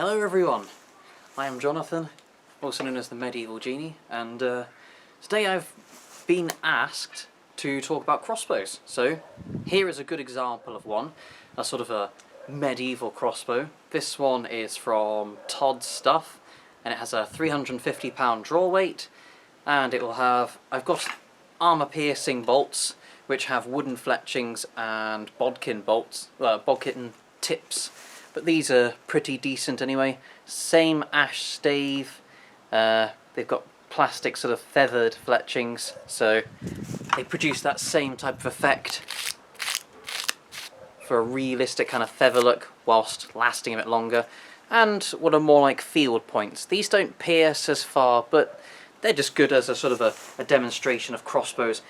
Hello everyone, I am Jonathan, also known as the Medieval Genie, and today I've been asked to talk about crossbows. So here is a good example of one, a sort of a medieval crossbow. This one is from Todd's Stuff, and it has a 350-pound draw weight, and it will have, I've got armour piercing bolts which have wooden fletchings and bodkin bolts, bodkin tips. But these are pretty decent anyway. Same ash stave. They've got plastic sort of feathered fletchings, so they produce that same type of effect for a realistic kind of feather look whilst lasting a bit longer. And what are more like field points. These don't pierce as far, but they're just good as a sort of a demonstration of crossbows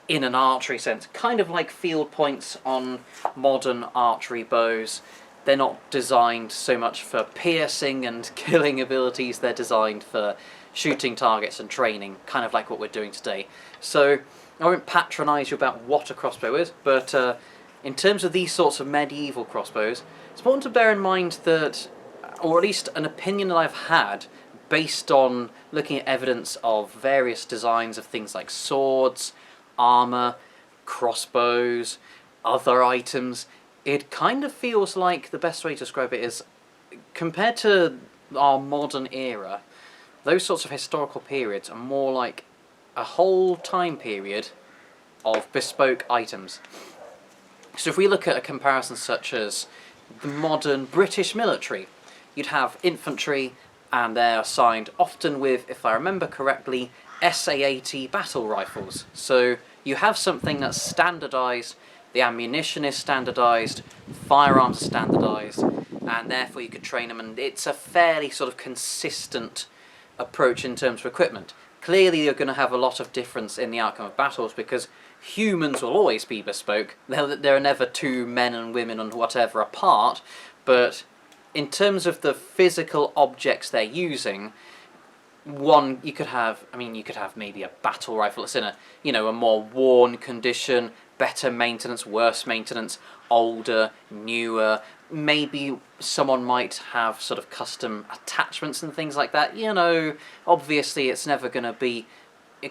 in an archery sense. Kind of like field points on modern archery bows. They're not designed so much for piercing and killing abilities, they're designed for shooting targets and training, kind of like what we're doing today. So I won't patronise you about what a crossbow is, but in terms of these sorts of medieval crossbows, it's important to bear in mind that, or at least an opinion that I've had, based on looking at evidence of various designs of things like swords, armour, crossbows, other items, it kind of feels like the best way to describe it is, compared to our modern era, those sorts of historical periods are more like a whole time period of bespoke items. So if we look at a comparison such as the modern British military, you'd have infantry, and they're assigned often with, if I remember correctly, SA-80 battle rifles. So you have something that's standardised. The ammunition is standardised, firearms are standardised, and therefore you could train them, and it's a fairly sort of consistent approach in terms of equipment. Clearly you're going to have a lot of difference in the outcome of battles because humans will always be bespoke. There are never two men and women and whatever apart, but in terms of the physical objects they're using, one, you could have maybe a battle rifle that's in a more worn condition, better maintenance, worse maintenance, older, newer. Maybe someone might have sort of custom attachments and things like that. Obviously it's never going to be,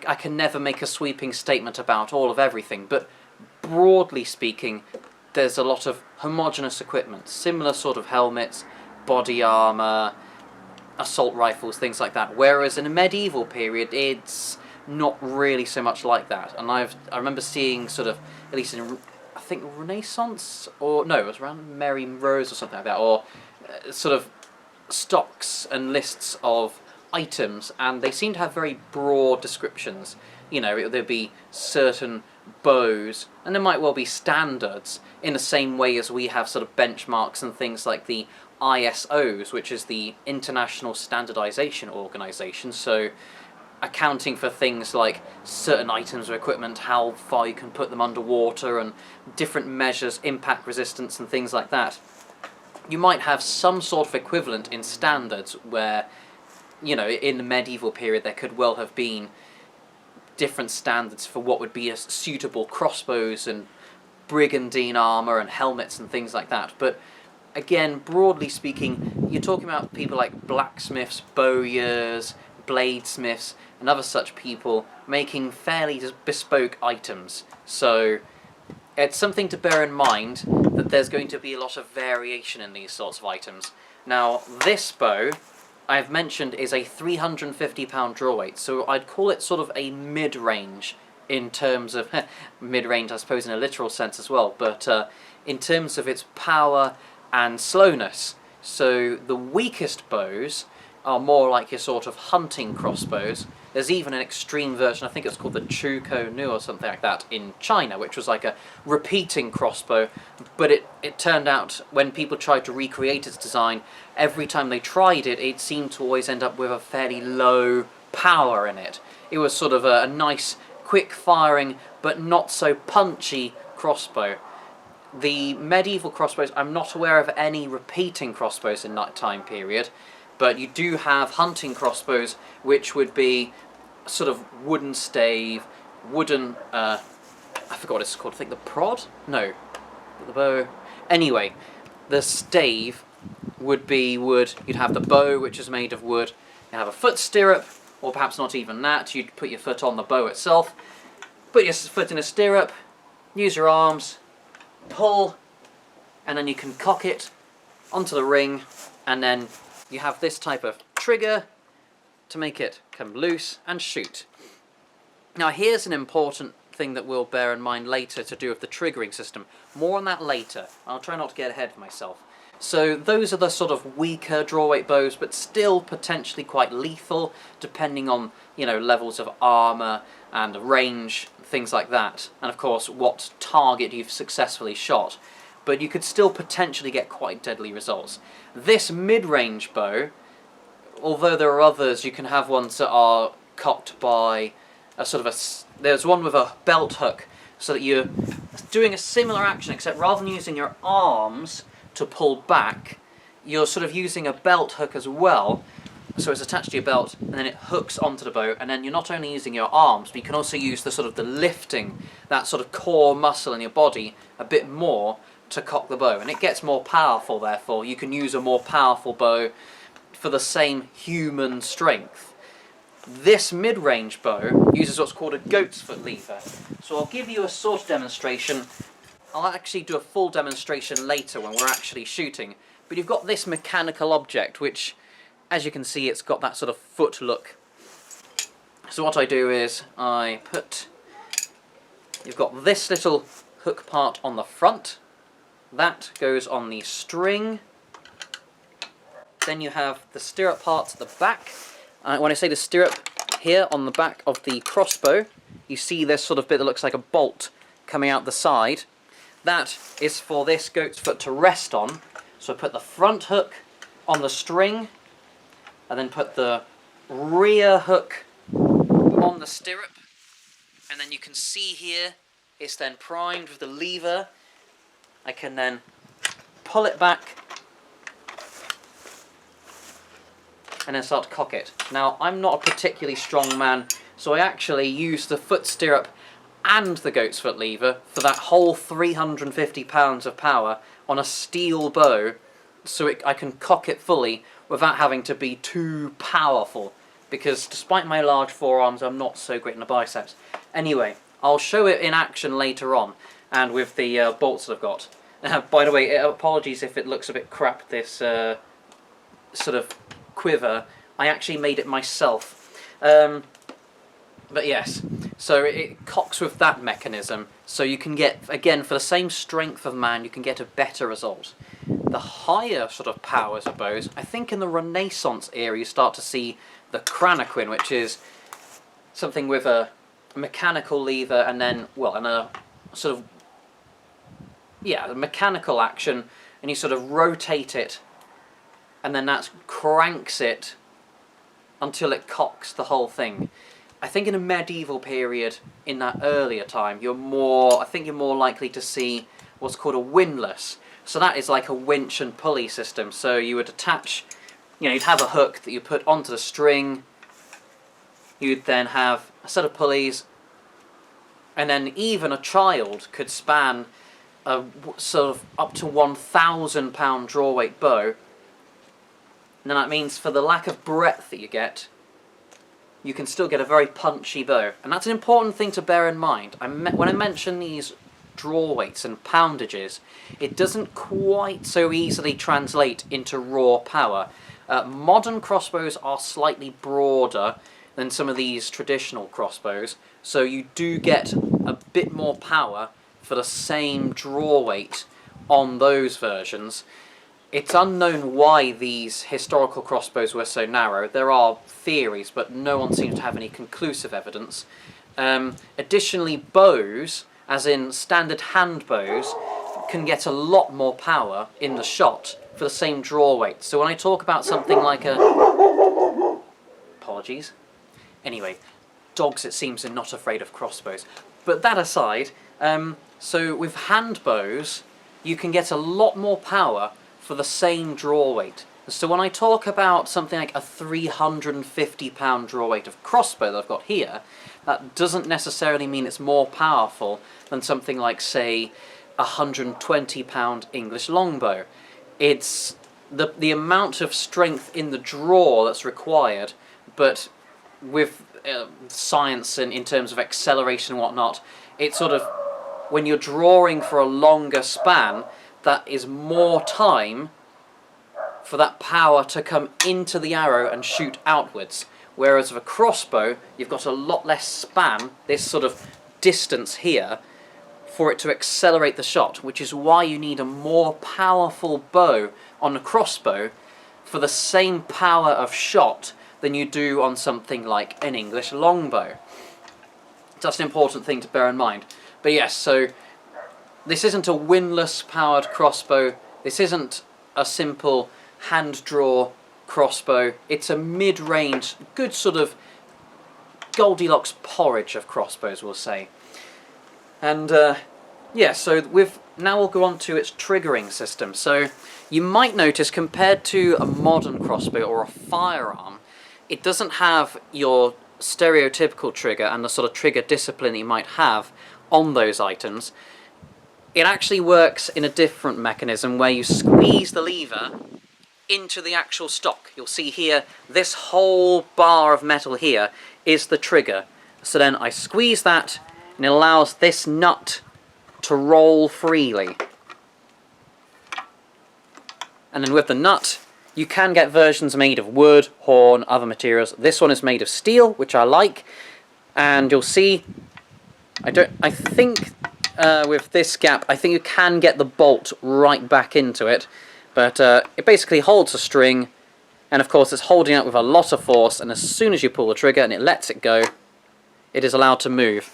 I can never make a sweeping statement about all of everything, but broadly speaking, there's a lot of homogeneous equipment, similar sort of helmets, body armour, assault rifles, things like that. Whereas in a medieval period, it's not really so much like that. And I remember seeing sort of, at least in, I think, Renaissance, or no, it was around Mary Rose or something like that, or sort of stocks and lists of items, and they seem to have very broad descriptions. There'd be certain bows, and there might well be standards, in the same way as we have sort of benchmarks and things like the ISOs, which is the International Standardization Organization, so accounting for things like certain items of equipment, how far you can put them underwater, and different measures, impact resistance and things like that. You might have some sort of equivalent in standards where, in the medieval period there could well have been different standards for what would be a suitable crossbows and brigandine armour and helmets and things like that. But again, broadly speaking, you're talking about people like blacksmiths, bowyers, bladesmiths, and other such people making fairly bespoke items. So it's something to bear in mind that there's going to be a lot of variation in these sorts of items. Now, this bow, I've mentioned, is a 350-pound draw weight, so I'd call it sort of a mid-range in terms of, mid-range I suppose in a literal sense as well, but in terms of its power and slowness. So the weakest bows are more like your sort of hunting crossbows. There's even an extreme version, I think it's called the Chuko Nu or something like that, in China, which was like a repeating crossbow, but it turned out when people tried to recreate its design, every time they tried it, it seemed to always end up with a fairly low power in it. It was sort of a nice, quick-firing, but not so punchy crossbow. The medieval crossbows, I'm not aware of any repeating crossbows in that time period, but you do have hunting crossbows, which would be sort of wooden stave, wooden, I forgot what it's called, I think the prod? No, the bow. Anyway, the stave would be wood. You'd have the bow, which is made of wood. You have a foot stirrup, or perhaps not even that. You'd put your foot on the bow itself, put your foot in a stirrup, use your arms, pull, and then you can cock it onto the ring, and then you have this type of trigger to make it come loose and shoot. Now here's an important thing that we'll bear in mind later to do with the triggering system. More on that later. I'll try not to get ahead of myself. So those are the sort of weaker drawweight bows, but still potentially quite lethal, depending on, you know, levels of armour and range, things like that. And of course, what target you've successfully shot. But you could still potentially get quite deadly results. This mid-range bow, although there are others, you can have ones that are cocked by a sort of a... There's one with a belt hook, so that you're doing a similar action, except rather than using your arms to pull back, you're sort of using a belt hook as well, so it's attached to your belt, and then it hooks onto the bow, and then you're not only using your arms, but you can also use the sort of the lifting, that sort of core muscle in your body, a bit more to cock the bow, and it gets more powerful. Therefore, you can use a more powerful bow for the same human strength. This mid-range bow uses what's called a goat's foot lever, so I'll give you a sort of demonstration. I'll actually do a full demonstration later when we're actually shooting, but you've got this mechanical object which, as you can see, it's got that sort of foot look. So what I do is you've got this little hook part on the front, that goes on the string, then you have the stirrup part at the back. When I say the stirrup, here on the back of the crossbow, you see this sort of bit that looks like a bolt coming out the side. That is for this goat's foot to rest on. So I put the front hook on the string, and then put the rear hook on the stirrup. And then you can see here, it's then primed with the lever. I can then pull it back, and then start to cock it. Now, I'm not a particularly strong man, so I actually use the foot stirrup and the goat's foot lever for that whole 350 pounds of power on a steel bow, so I can cock it fully without having to be too powerful, because despite my large forearms, I'm not so great in the biceps. Anyway, I'll show it in action later on, and with the bolts that I've got. By the way, apologies if it looks a bit crap, this sort of quiver. I actually made it myself. But yes, so it cocks with that mechanism, so you can get, again, for the same strength of man, you can get a better result. The higher sort of powers of bows, I think in the Renaissance era you start to see the cranaquin, which is something with a mechanical lever and then, well, and a sort of, yeah, a mechanical action, and you sort of rotate it, and then that cranks it until it cocks the whole thing. I think in a medieval period, in that earlier time, I think you're more likely to see what's called a windlass. So that is like a winch and pulley system. So you would attach, you'd have a hook that you put onto the string, you'd then have a set of pulleys, and then even a child could span a sort of up to 1,000 pound draw weight bow. And then that means for the lack of breadth that you get, you can still get a very punchy bow. And that's an important thing to bear in mind. When I mention these draw weights and poundages, it doesn't quite so easily translate into raw power. Modern crossbows are slightly broader than some of these traditional crossbows, so you do get a bit more power for the same draw weight on those versions. It's unknown why these historical crossbows were so narrow. There are theories, but no one seems to have any conclusive evidence. Additionally, bows, as in standard hand bows, can get a lot more power in the shot for the same draw weight. So when I talk about something like a... Apologies. Anyway, dogs, it seems, are not afraid of crossbows. But that aside, so with hand bows, you can get a lot more power for the same draw weight. So when I talk about something like a 350 pound draw weight of crossbow that I've got here, that doesn't necessarily mean it's more powerful than something like, say, a 120 pound English longbow. It's the amount of strength in the draw that's required, but with science and in terms of acceleration and whatnot, it's sort of, when you're drawing for a longer span, that is more time for that power to come into the arrow and shoot outwards. Whereas with a crossbow, you've got a lot less span, this sort of distance here, for it to accelerate the shot, which is why you need a more powerful bow on a crossbow for the same power of shot than you do on something like an English longbow. That's an important thing to bear in mind. But yes, so this isn't a windlass powered crossbow, this isn't a simple hand draw crossbow, it's a mid-range, good sort of Goldilocks porridge of crossbows, we'll say. And yeah, so now we'll go on to its triggering system. So you might notice, compared to a modern crossbow or a firearm, it doesn't have your stereotypical trigger and the sort of trigger discipline you might have on those items. It actually works in a different mechanism where you squeeze the lever into the actual stock. You'll see here, this whole bar of metal here is the trigger. So then I squeeze that, and it allows this nut to roll freely. And then with the nut, you can get versions made of wood, horn, other materials. This one is made of steel, which I like, and you'll see, I think with this gap, I think you can get the bolt right back into it, but it basically holds a string, and of course it's holding it with a lot of force, and as soon as you pull the trigger and it lets it go, it is allowed to move.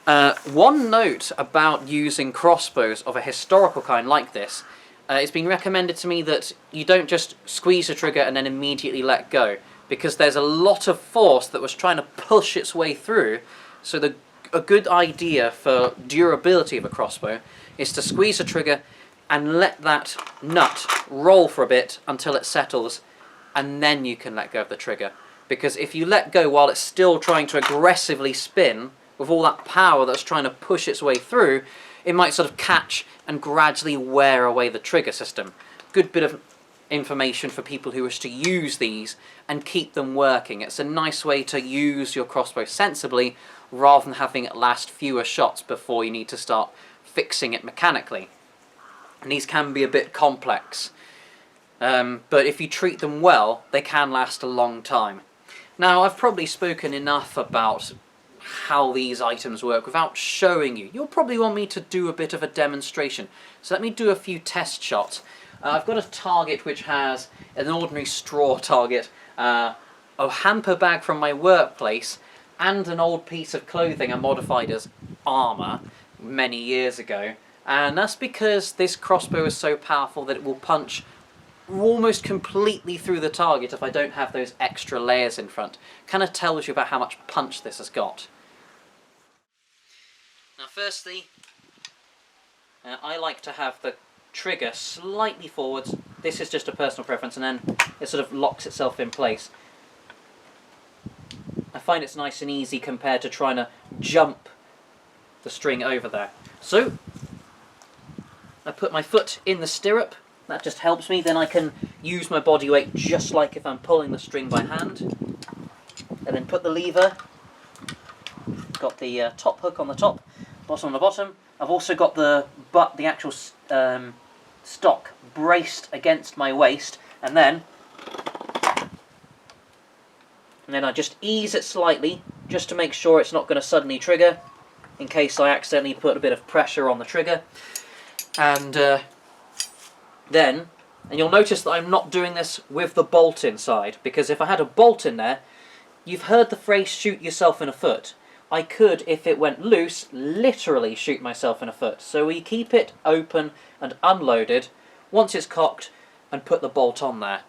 One note about using crossbows of a historical kind like this, it's been recommended to me that you don't just squeeze the trigger and then immediately let go, because there's a lot of force that was trying to push its way through. So a good idea for durability of a crossbow is to squeeze the trigger and let that nut roll for a bit until it settles, and then you can let go of the trigger. Because if you let go while it's still trying to aggressively spin, with all that power that's trying to push its way through, it might sort of catch and gradually wear away the trigger system. Good bit of information for people who wish to use these and keep them working. It's a nice way to use your crossbow sensibly, rather than having it last fewer shots before you need to start fixing it mechanically. And these can be a bit complex, but if you treat them well, they can last a long time. Now, I've probably spoken enough about how these items work without showing you. You'll probably want me to do a bit of a demonstration, so let me do a few test shots. I've got a target which has an ordinary straw target, a hamper bag from my workplace, and an old piece of clothing I modified as armour many years ago. And that's because this crossbow is so powerful that it will punch almost completely through the target if I don't have those extra layers in front. Kind of tells you about how much punch this has got. Now firstly, I like to have the trigger slightly forwards. This is just a personal preference, and then it sort of locks itself in place. I find it's nice and easy compared to trying to jump the string over there. So I put my foot in the stirrup, that just helps me, then I can use my body weight just like if I'm pulling the string by hand. And then put the lever, got the top hook on the top, bottom on the bottom. I've also got the actual stock braced against my waist, and then I just ease it slightly, just to make sure it's not going to suddenly trigger, in case I accidentally put a bit of pressure on the trigger. And then you'll notice that I'm not doing this with the bolt inside, because if I had a bolt in there, you've heard the phrase shoot yourself in a foot. I could, if it went loose, literally shoot myself in a foot. So we keep it open and unloaded once it's cocked and put the bolt on there.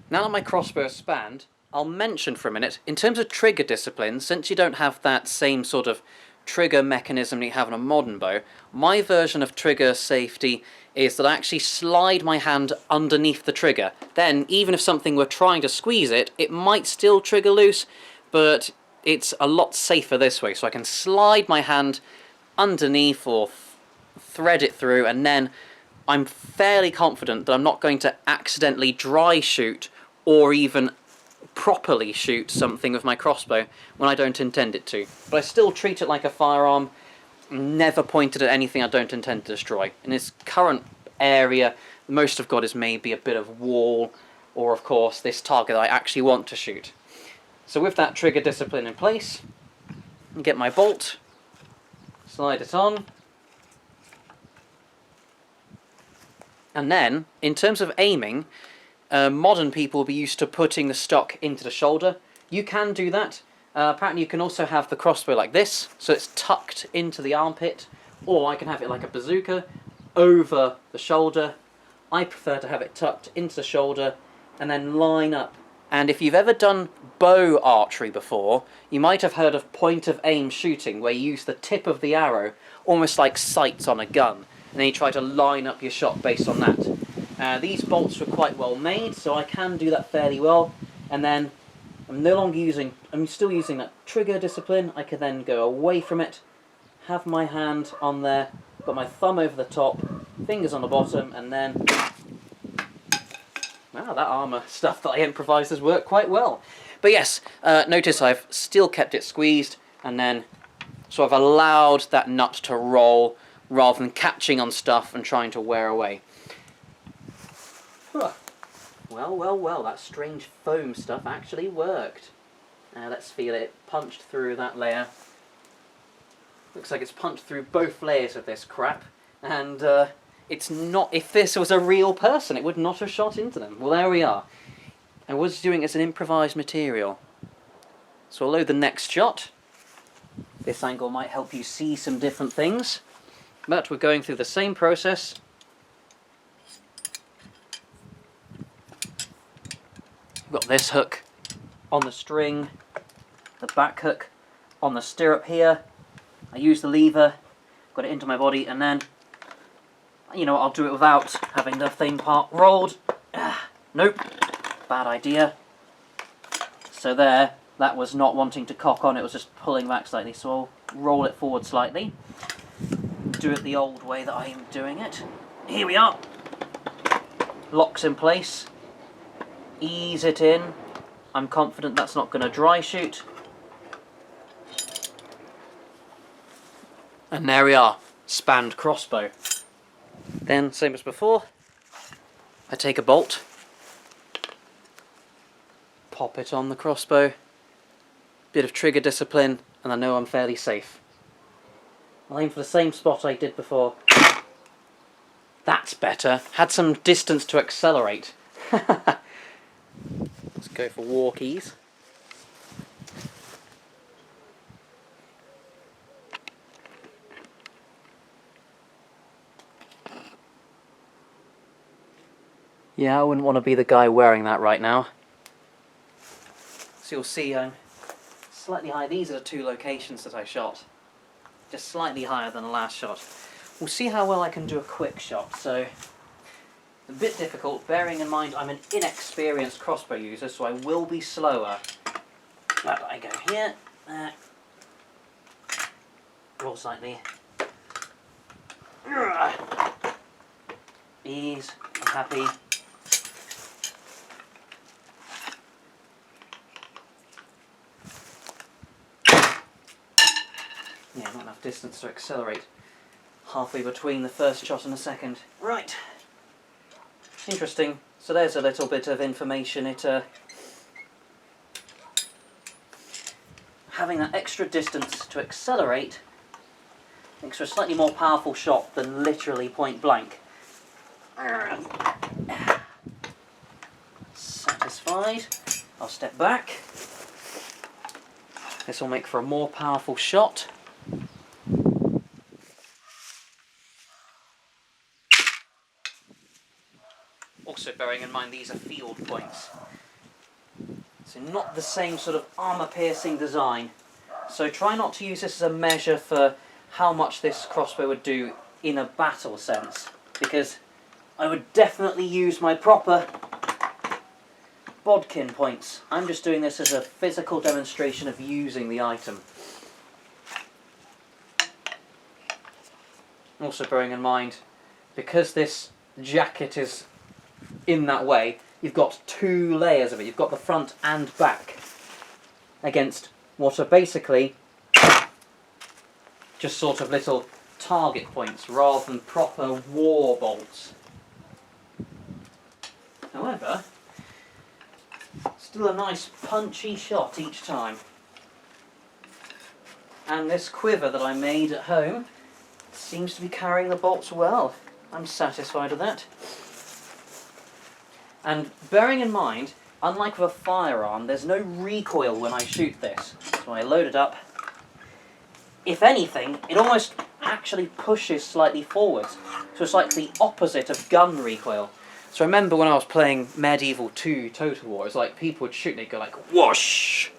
Now that my crossbow is spanned, I'll mention for a minute, in terms of trigger discipline, since you don't have that same sort of trigger mechanism that you have on a modern bow, my version of trigger safety is that I actually slide my hand underneath the trigger. Then, even if something were trying to squeeze it, it might still trigger loose, but it's a lot safer this way. So I can slide my hand underneath or thread it through, and then I'm fairly confident that I'm not going to accidentally dry shoot or even properly shoot something with my crossbow when I don't intend it to. But I still treat it like a firearm, never pointed at anything I don't intend to destroy. In this current area, the most I've got is maybe a bit of wall, or of course this target that I actually want to shoot. So with that trigger discipline in place, I get my bolt, slide it on, and then, in terms of aiming, modern people will be used to putting the stock into the shoulder. You can do that. Apparently you can also have the crossbow like this, so it's tucked into the armpit, or I can have it like a bazooka, over the shoulder. I prefer to have it tucked into the shoulder, and then line up. And if you've ever done bow archery before, you might have heard of point of aim shooting, where you use the tip of the arrow, almost like sights on a gun, and then you try to line up your shot based on that. These bolts were quite well made, so I can do that fairly well. And then I'm still using that trigger discipline. I can then go away from it, have my hand on there, got my thumb over the top, fingers on the bottom, and then... Wow, that armour stuff that I improvised has worked quite well. But yes, notice I've still kept it squeezed, and then so I've allowed that nut to roll rather than catching on stuff and trying to wear away. Huh. Well, that strange foam stuff actually worked. Let's feel it. Punched through that layer. Looks like it's punched through both layers of this crap, and it's not... If this was a real person, it would not have shot into them. Well, there we are. I was doing it as an improvised material. So although the next shot, this angle might help you see some different things, but we're going through the same process. We've got this hook on the string, the back hook on the stirrup here. I use the lever, got it into my body, and then, you know, I'll do it without having the thing part rolled. Nope, bad idea. So there, that was not wanting to cock on, it was just pulling back slightly, so I'll roll it forward slightly. Do it the old way that I am doing it. Here we are. Locks in place. Ease it in. I'm confident that's not going to dry shoot. And there we are. Spanned crossbow. Then, same as before, I take a bolt, pop it on the crossbow, bit of trigger discipline, and I know I'm fairly safe. I'll aim for the same spot I did before. That's better. Had some distance to accelerate. Let's go for walkies. Yeah, I wouldn't want to be the guy wearing that right now. So you'll see I'm slightly high. These are the two locations that I shot. Just slightly higher than the last shot. We'll see how well I can do a quick shot. So, a bit difficult, bearing in mind I'm an inexperienced crossbow user, so I will be slower. But I go here, roll slightly. Ease, I'm happy. Yeah, not enough distance to accelerate. Halfway between the first shot and the second. Right. Interesting. So there's a little bit of information. Having that extra distance to accelerate makes for a slightly more powerful shot than literally point blank. Satisfied. I'll step back. This will make for a more powerful shot. Also bearing in mind these are field points. So not the same sort of armour-piercing design. So try not to use this as a measure for how much this crossbow would do in a battle sense, because I would definitely use my proper bodkin points. I'm just doing this as a physical demonstration of using the item. Also bearing in mind, because this jacket is in that way, you've got two layers of it. You've got the front and back against what are basically just sort of little target points rather than proper war bolts. However, still a nice punchy shot each time. And this quiver that I made at home seems to be carrying the bolts well. I'm satisfied with that. And bearing in mind, unlike with a firearm, there's no recoil when I shoot this. So I load it up. If anything, it almost actually pushes slightly forwards. So it's like the opposite of gun recoil. So I remember when I was playing Medieval 2 Total War, it's like people would shoot and they'd go like whoosh!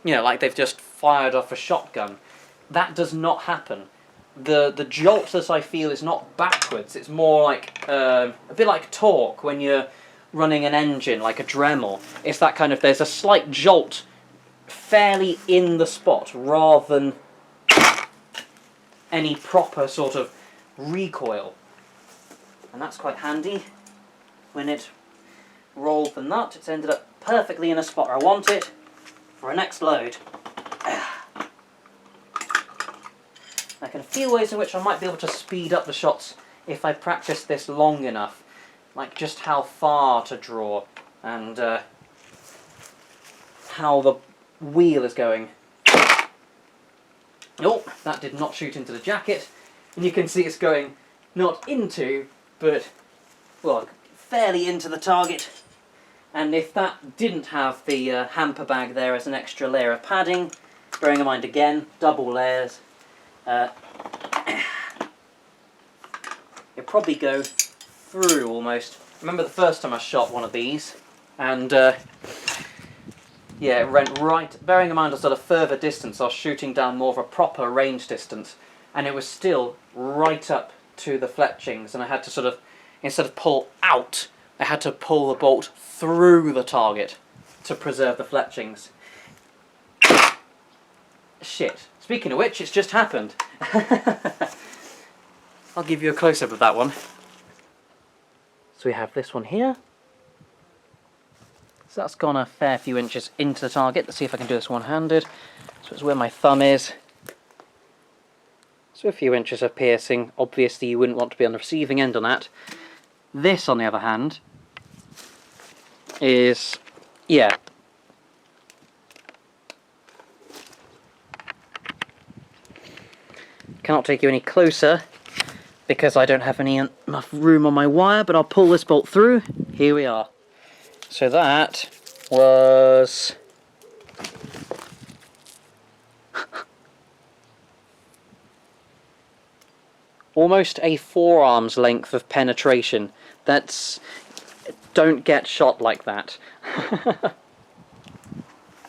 You know, like they've just fired off a shotgun. That does not happen. The jolt that I feel is not backwards, it's more like a bit like torque when you're running an engine, like a Dremel. It's that kind of, there's a slight jolt fairly in the spot rather than any proper sort of recoil. And that's quite handy. When it rolled the nut, it's ended up perfectly in a spot where I want it for a next load. I can feel ways in which I might be able to speed up the shots if I practice this long enough. Like just how far to draw and how the wheel is going. Oh, that did not shoot into the jacket. And you can see it's going not into, but, well, fairly into the target. And if that didn't have the hamper bag there as an extra layer of padding, bearing in mind again, double layers, it'd probably go through almost. Remember the first time I shot one of these, and yeah, it went right, bearing in mind I was at a further distance, I was shooting down more of a proper range distance, and it was still right up to the fletchings, and I had to sort of, instead of pull out, I had to pull the bolt through the target to preserve the fletchings. Shit. Speaking of which, it's just happened. I'll give you a close-up of that one. So we have this one here. So that's gone a fair few inches into the target. Let's see if I can do this one-handed. So it's where my thumb is. So a few inches of piercing. Obviously you wouldn't want to be on the receiving end on that. This, on the other hand, is, yeah. Cannot take you any closer because I don't have enough room on my wire, but I'll pull this bolt through. Here we are. So that was almost a forearm's length of penetration. That's... don't get shot like that.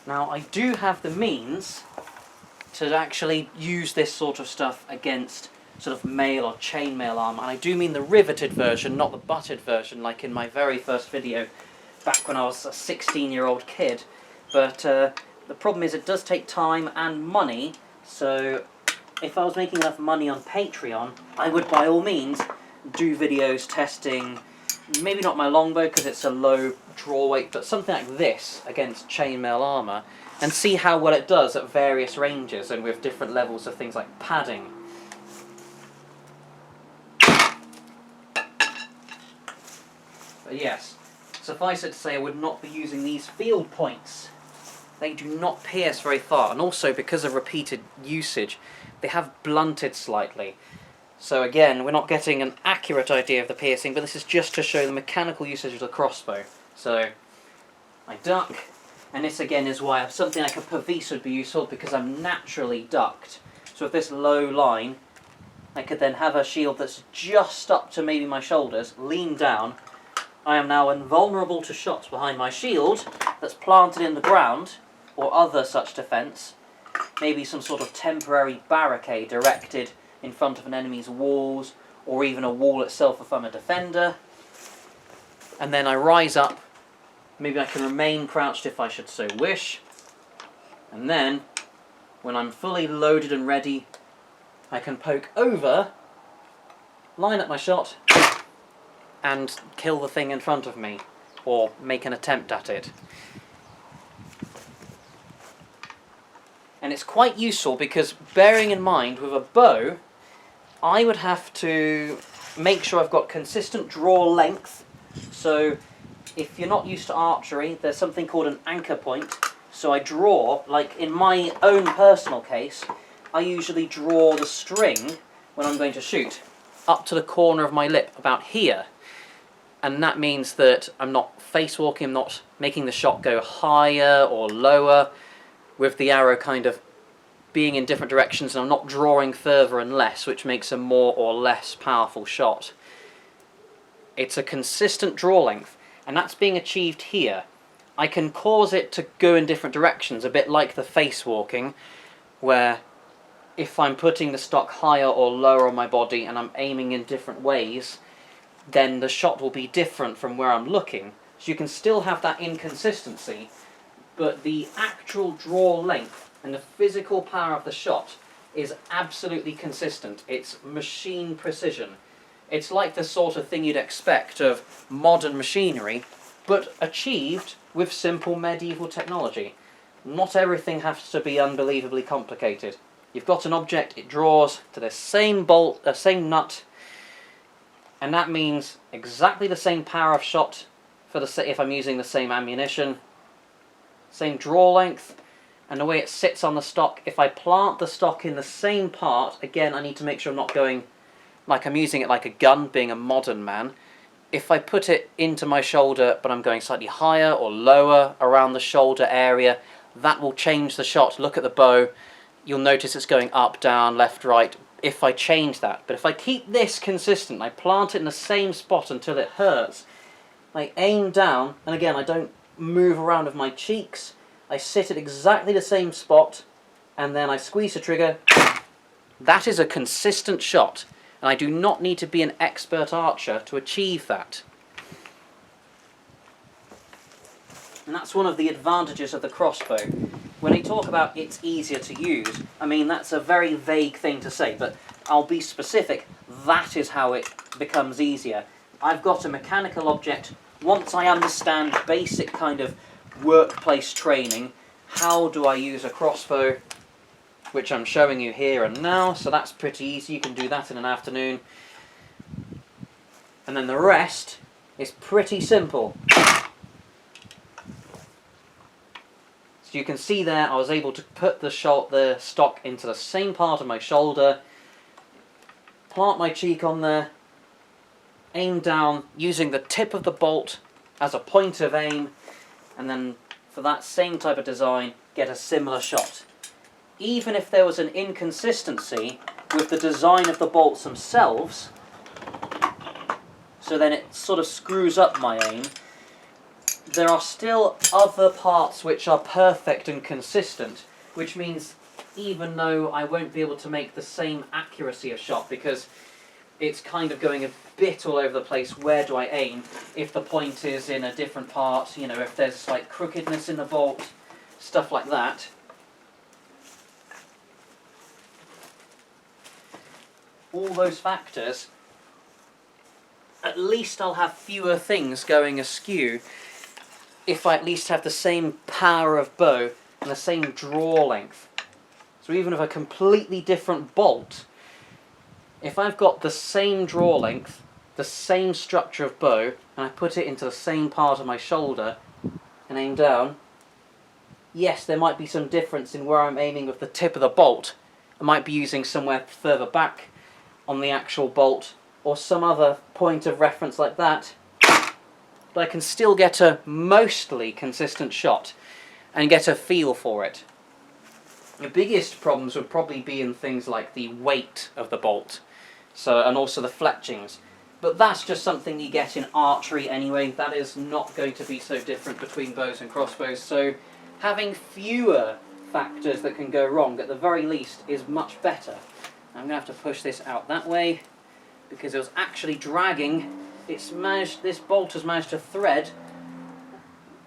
Now I do have the means to actually use this sort of stuff against sort of mail or chainmail armor, and I do mean the riveted version, not the butted version like in my very first video back when I was a 16-year-old kid. But the problem is it does take time and money, so if I was making enough money on Patreon, I would by all means do videos testing, maybe not my longbow because it's a low draw weight, but something like this against chainmail armour, and see how well it does at various ranges and with different levels of things like padding. But yes, suffice it to say I would not be using these field points. They do not pierce very far, and also because of repeated usage, they have blunted slightly. So again, we're not getting an accurate idea of the piercing, but this is just to show the mechanical usage of the crossbow. So, I duck, and this again is why something like a Pavis would be useful, because I'm naturally ducked. So with this low line, I could then have a shield that's just up to maybe my shoulders, lean down. I am now invulnerable to shots behind my shield that's planted in the ground, or other such defence. Maybe some sort of temporary barricade erected in front of an enemy's walls, or even a wall itself if I'm a defender. And then I rise up, maybe I can remain crouched if I should so wish, and then, when I'm fully loaded and ready, I can poke over, line up my shot, and kill the thing in front of me, or make an attempt at it. And it's quite useful because, bearing in mind, with a bow, I would have to make sure I've got consistent draw length. So if you're not used to archery, there's something called an anchor point. So I draw, like in my own personal case, I usually draw the string when I'm going to shoot up to the corner of my lip, about here. And that means that I'm not face walking, I'm not making the shot go higher or lower, with the arrow kind of being in different directions, and I'm not drawing further and less, which makes a more or less powerful shot. It's a consistent draw length, and that's being achieved here. I can cause it to go in different directions, a bit like the face walking, where if I'm putting the stock higher or lower on my body and I'm aiming in different ways, then the shot will be different from where I'm looking. So you can still have that inconsistency, but the actual draw length and the physical power of the shot is absolutely consistent. It's machine precision. It's like the sort of thing you'd expect of modern machinery, but achieved with simple medieval technology. Not everything has to be unbelievably complicated. You've got an object, it draws to the same bolt, same nut, and that means exactly the same power of shot for if I'm using the same ammunition, same draw length, and the way it sits on the stock. If I plant the stock in the same part, again I need to make sure I'm not going like I'm using it like a gun, being a modern man. If I put it into my shoulder but I'm going slightly higher or lower around the shoulder area, that will change the shot. Look at the bow, you'll notice it's going up, down, left, right, if I change that. But if I keep this consistent, I plant it in the same spot until it hurts, I aim down, and again I don't move around with my cheeks, I sit at exactly the same spot, and then I squeeze the trigger. That is a consistent shot, and I do not need to be an expert archer to achieve that. And that's one of the advantages of the crossbow. When I talk about it's easier to use, I mean that's a very vague thing to say, but I'll be specific. That is how it becomes easier. I've got a mechanical object. Once I understand basic kind of workplace training, how do I use a crossbow, which I'm showing you here and now, so that's pretty easy. You can do that in an afternoon. And then the rest is pretty simple. So you can see there I was able to put the stock into the same part of my shoulder, plant my cheek on there, aim down using the tip of the bolt as a point of aim, and then for that same type of design get a similar shot. Even if there was an inconsistency with the design of the bolts themselves, so then it sort of screws up my aim, there are still other parts which are perfect and consistent, which means even though I won't be able to make the same accuracy of shot because it's kind of going a bit all over the place, where do I aim, if the point is in a different part, you know, if there's slight crookedness in the bolt, stuff like that. All those factors, at least I'll have fewer things going askew if I at least have the same power of bow and the same draw length. So even with a completely different bolt, if I've got the same draw length, the same structure of bow, and I put it into the same part of my shoulder and aim down, yes, there might be some difference in where I'm aiming with the tip of the bolt. I might be using somewhere further back on the actual bolt or some other point of reference like that, but I can still get a mostly consistent shot and get a feel for it. The biggest problems would probably be in things like the weight of the bolt, and also the fletchings. But that's just something you get in archery anyway. That is not going to be so different between bows and crossbows. So having fewer factors that can go wrong at the very least is much better. I'm going to have to push this out that way because it was actually dragging. This bolt has managed to thread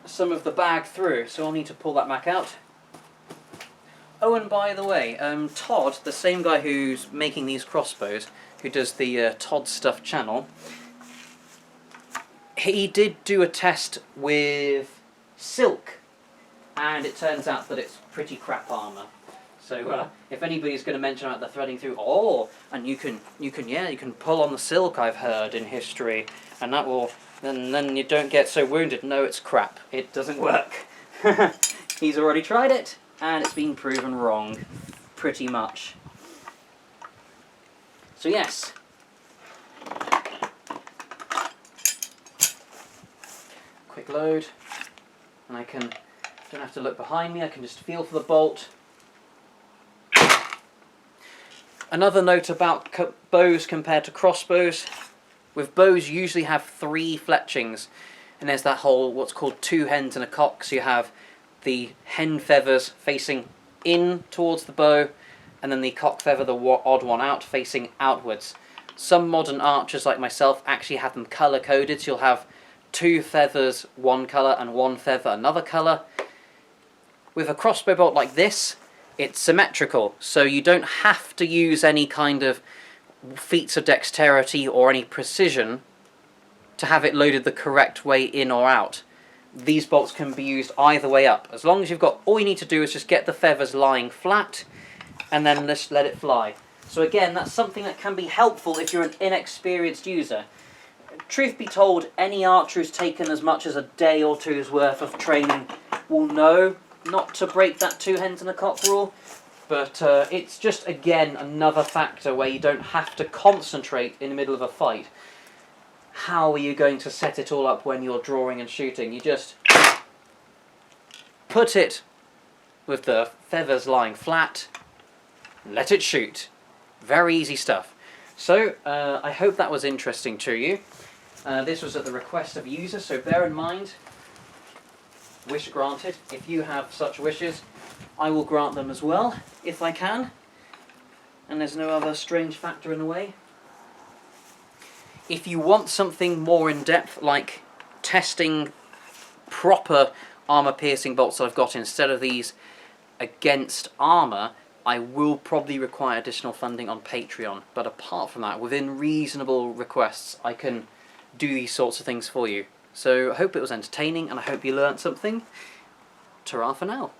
some of the bag through, so I'll need to pull that back out. Oh, and by the way, Todd, the same guy who's making these crossbows, who does the Todd Stuff channel, he did do a test with silk, and it turns out that it's pretty crap armour. So if anybody's going to mention about the threading through, and you can pull on the silk, I've heard in history, and that will then you don't get so wounded. No, it's crap. It doesn't work. He's already tried it, and it's been proven wrong, pretty much. So yes. Quick load, and don't have to look behind me, I can just feel for the bolt. Another note about bows compared to crossbows. With bows you usually have 3 fletchings, and there's that whole what's called 2 hens and a cock, so you have the hen feathers facing in towards the bow, and then the cock feather, the odd one out, facing outwards. Some modern archers like myself actually have them colour coded, so you'll have 2 feathers one colour and 1 feather another colour. With a crossbow bolt like this, it's symmetrical, so you don't have to use any kind of feats of dexterity or any precision to have it loaded the correct way in or out. These bolts can be used either way up. As long as you've got, all you need to do is just get the feathers lying flat and then just let it fly. So again, that's something that can be helpful if you're an inexperienced user. Truth be told, any archer who's taken as much as a day or two's worth of training will know not to break that 2 hens and a cock rule, but it's just, again, another factor where you don't have to concentrate in the middle of a fight. How are you going to set it all up when you're drawing and shooting? You just put it with the feathers lying flat, let it shoot. Very easy stuff. So, I hope that was interesting to you. This was at the request of a user, so bear in mind, wish granted. If you have such wishes, I will grant them as well, if I can. And there's no other strange factor in the way. If you want something more in-depth, like testing proper armour-piercing bolts that I've got instead of these against armour, I will probably require additional funding on Patreon. But apart from that, within reasonable requests, I can do these sorts of things for you. So I hope it was entertaining, and I hope you learnt something. Ta-ra for now.